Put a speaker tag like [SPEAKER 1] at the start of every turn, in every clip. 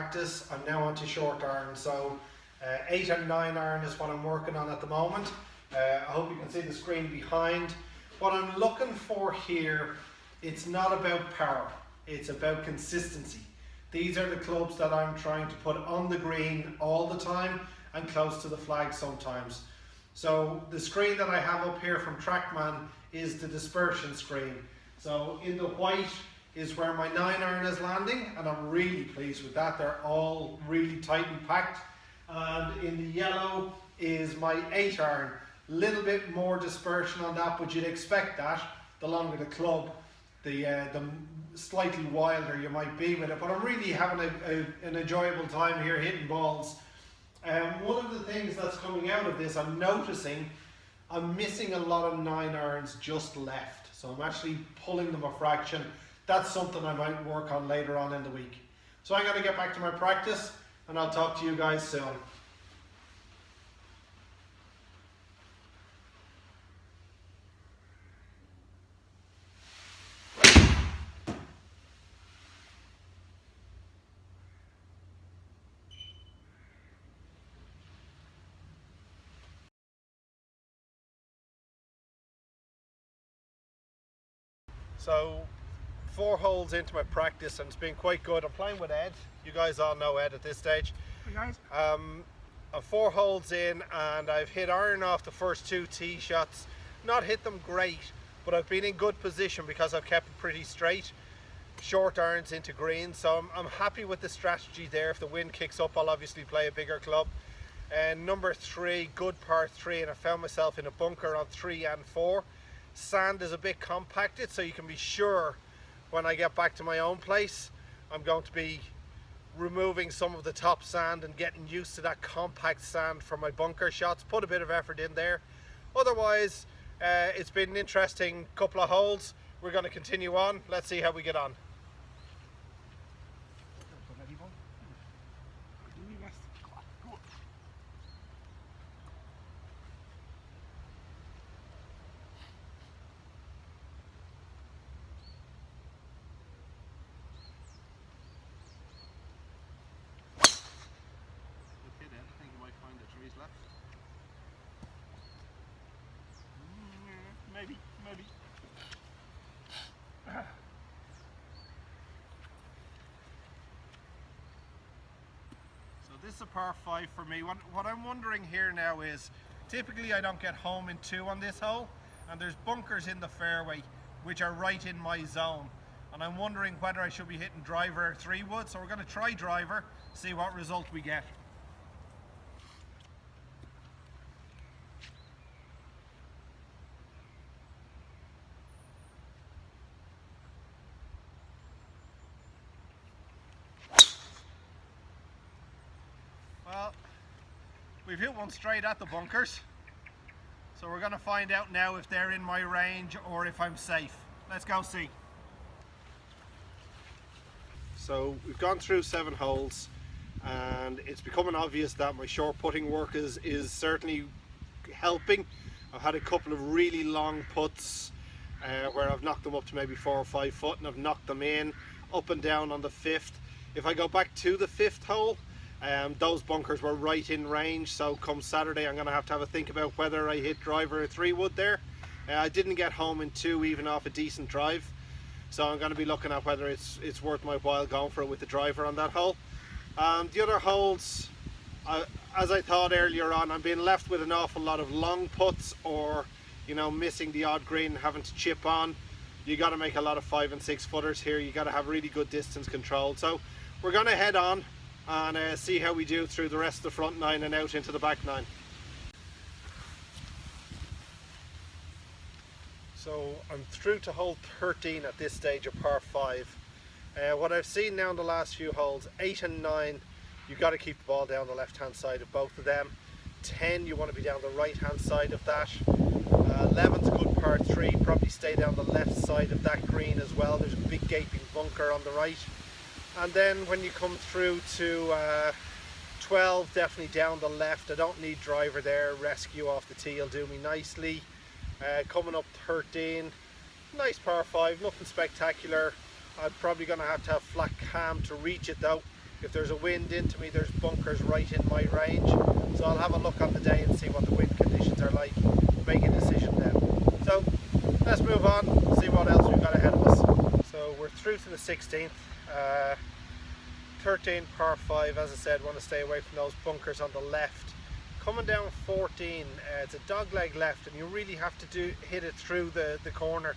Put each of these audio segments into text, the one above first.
[SPEAKER 1] practice. I'm now onto short iron, so 8 and 9 iron is what I'm working on at the moment. I hope you can see the screen behind. What I'm looking for here, it's not about power, it's about consistency. These are the clubs that I'm trying to put on the green all the time and close to the flag sometimes. So the screen that I have up here from TrackMan is the dispersion screen. So in the white is where my 9 iron is landing, and I'm really pleased with that. They're all really tightly packed. And in the yellow is my 8 iron. Little bit more dispersion on that, but you'd expect that. The longer the club, the slightly wilder you might be with it. But I'm really having an enjoyable time here hitting balls. One of the things that's coming out of this, I'm noticing I'm missing a lot of 9 irons just left. So I'm actually pulling them a fraction. That's something I might work on later on in the week. So I'm going to get back to my practice and I'll talk to you guys soon. So 4 holes into my practice and it's been quite good. I'm playing with Ed. You guys all know Ed at this stage.
[SPEAKER 2] Hey guys.
[SPEAKER 1] I'm 4 holes in and I've hit iron off the first 2 tee shots. Not hit them great, but I've been in good position because I've kept it pretty straight. Short irons into green, so I'm happy with the strategy there. If the wind kicks up, I'll obviously play a bigger club. And number 3, good par 3, and I found myself in a bunker on 3 and 4. Sand is a bit compacted, so you can be sure when I get back to my own place I'm going to be removing some of the top sand and getting used to that compact sand for my bunker shots. Put a bit of effort in there. Otherwise it's been an interesting couple of holes. We're going to continue on. Let's see how we get on.
[SPEAKER 2] Maybe.
[SPEAKER 1] So this is a par 5 for me. What I'm wondering here now is, typically I don't get home in 2 on this hole, and there's bunkers in the fairway which are right in my zone. And I'm wondering whether I should be hitting driver or 3 wood. So we're going to try driver, see what result we get. Well, we've hit one straight at the bunkers, so we're going to find out now if they're in my range or if I'm safe. Let's go see. So we've gone through 7 holes and it's becoming obvious that my short putting work is certainly helping. I've had a couple of really long putts where I've knocked them up to maybe 4 or 5 foot, and I've knocked them in up and down on the 5th. If I go back to the 5th hole, those bunkers were right in range, so come Saturday I'm going to have a think about whether I hit driver or 3 wood there. I didn't get home in 2 even off a decent drive, so I'm going to be looking at whether it's worth my while going for it with the driver on that hole. The other holes, as I thought earlier on, I'm being left with an awful lot of long putts, or missing the odd green, having to chip on. You got to make a lot of 5 and 6 footers here. You got to have really good distance control. So we're going to head on and see how we do through the rest of the front 9 and out into the back 9. So I'm through to hole 13 at this stage of par 5. What I've seen now in the last few holes, 8 and 9, you've got to keep the ball down the left hand side of both of them. 10, you want to be down the right hand side of that. 11's good par 3, probably stay down the left side of that green as well. There's a big gaping bunker on the right. And then when you come through to 12, definitely down the left. I don't need driver there. Rescue off the tee will do me nicely. Coming up 13, nice par 5, nothing spectacular. I'm probably going to have flat cam to reach it though. If there's a wind into me, there's bunkers right in my range. So I'll have a look on the day and see what the wind conditions are like, make a decision then. So let's move on, see what else we've got ahead of us. So we're through to the 16th. 13 par 5, as I said, want to stay away from those bunkers on the left. Coming down 14, it's a dogleg left and you really have to hit it through the corner.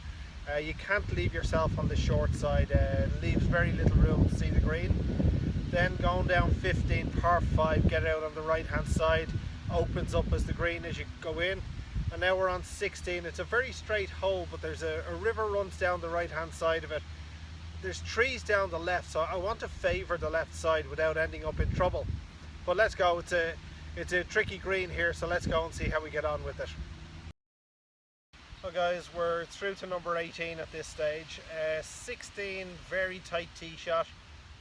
[SPEAKER 1] You can't leave yourself on the short side, it leaves very little room to see the green. Then going down 15, par 5, get out on the right hand side, opens up as the green as you go in. And now we're on 16, it's a very straight hole, but there's a river runs down the right hand side of it. There's trees down the left, so I want to favour the left side without ending up in trouble. But let's go, it's a tricky green here, so let's go and see how we get on with it. So guys, we're through to number 18 at this stage. 16, very tight tee shot.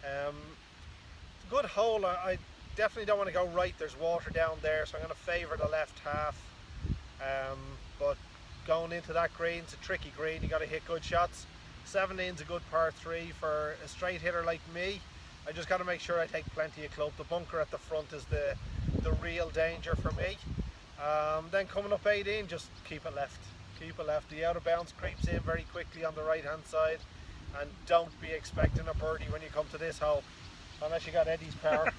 [SPEAKER 1] It's a good hole. I definitely don't want to go right, there's water down there, so I'm going to favour the left half. But going into that green, it's a tricky green, you got to hit good shots. 17's a good par 3 for a straight hitter like me. I just got to make sure I take plenty of club. The bunker at the front is the real danger for me. Then coming up 18, just keep it left. Keep it left. The out of bounds creeps in very quickly on the right hand side, and don't be expecting a birdie when you come to this hole, unless you got Eddie's power.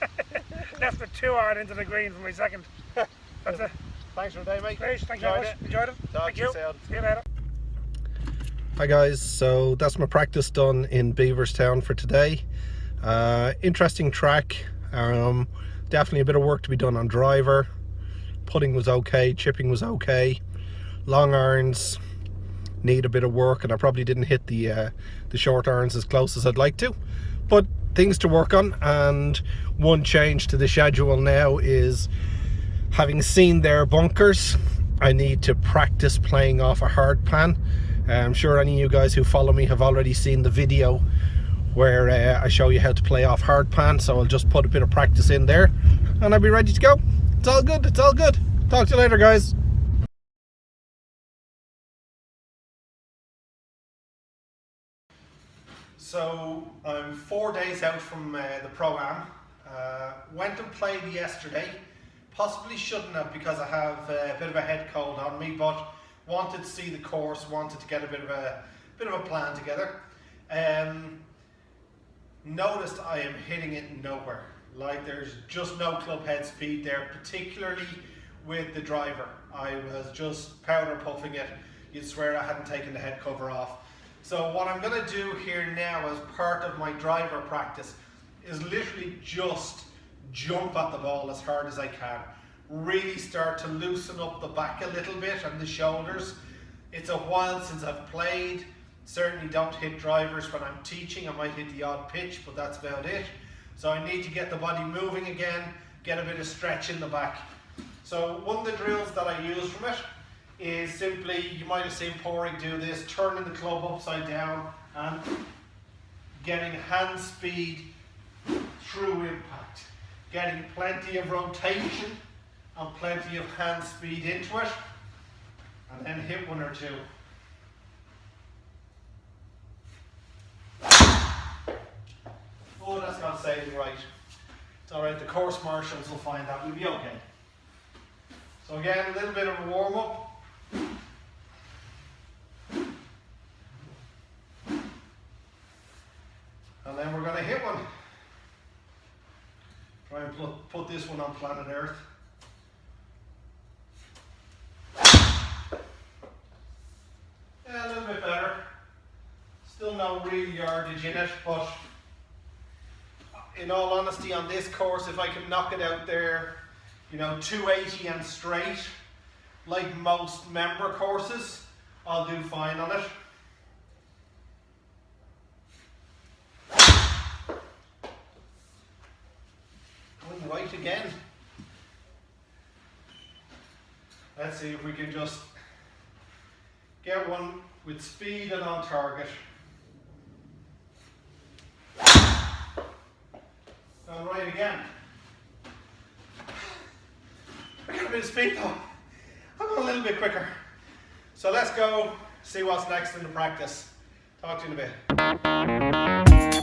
[SPEAKER 2] Left with 2 iron into the green for my second. That's it.
[SPEAKER 1] Thanks for the day, mate.
[SPEAKER 2] Great, thank you very much. Enjoyed it.
[SPEAKER 1] Thank you.
[SPEAKER 2] See you later.
[SPEAKER 1] Hi guys, so that's my practice done in Beaverstown for today. Interesting track, definitely a bit of work to be done on driver. Putting was okay, chipping was okay. Long irons need a bit of work, and I probably didn't hit the short irons as close as I'd like to. But things to work on, and one change to the schedule now is, having seen their bunkers, I need to practice playing off a hard pan. I'm sure any of you guys who follow me have already seen the video where I show you how to play off hard pan, so I'll just put a bit of practice in there and I'll be ready to go. It's all good, it's all good. Talk to you later, guys. So I'm 4 days out from the Pro-am. Went and played yesterday. Possibly shouldn't have, because I have a bit of a head cold on me, but wanted to see the course, wanted to get a bit of a plan together. Noticed I am hitting it nowhere. Like, there's just no club head speed there, particularly with the driver. I was just powder puffing it. You'd swear I hadn't taken the head cover off. So what I'm going to do here now as part of my driver practice is literally just jump at the ball as hard as I can. Really start to loosen up the back a little bit and the shoulders. It's a while since I've played. Certainly don't hit drivers when I'm teaching. I might hit the odd pitch, but that's about it. So I need to get the body moving again, get a bit of stretch in the back. So one of the drills that I use from it is simply, you might have seen Porig do this, turning the club upside down and getting hand speed through impact. Getting plenty of rotation and plenty of hand speed into it, and then hit one or two. Oh, that's not sailing right. It's alright, the course marshals will find that. We'll be okay. So again, a little bit of a warm up. And then we're going to hit one. Try and put this one on planet Earth. Yeah, a little bit better. Still no real yardage in it, but in all honesty, on this course, if I can knock it out there, you know, 280 and straight, like most member courses, I'll do fine on it. Going right again. Let's see if we can just get one with speed and on target. Going right again. I got a bit of speed though. I'm going a little bit quicker. So let's go see what's next in the practice. Talk to you in a bit.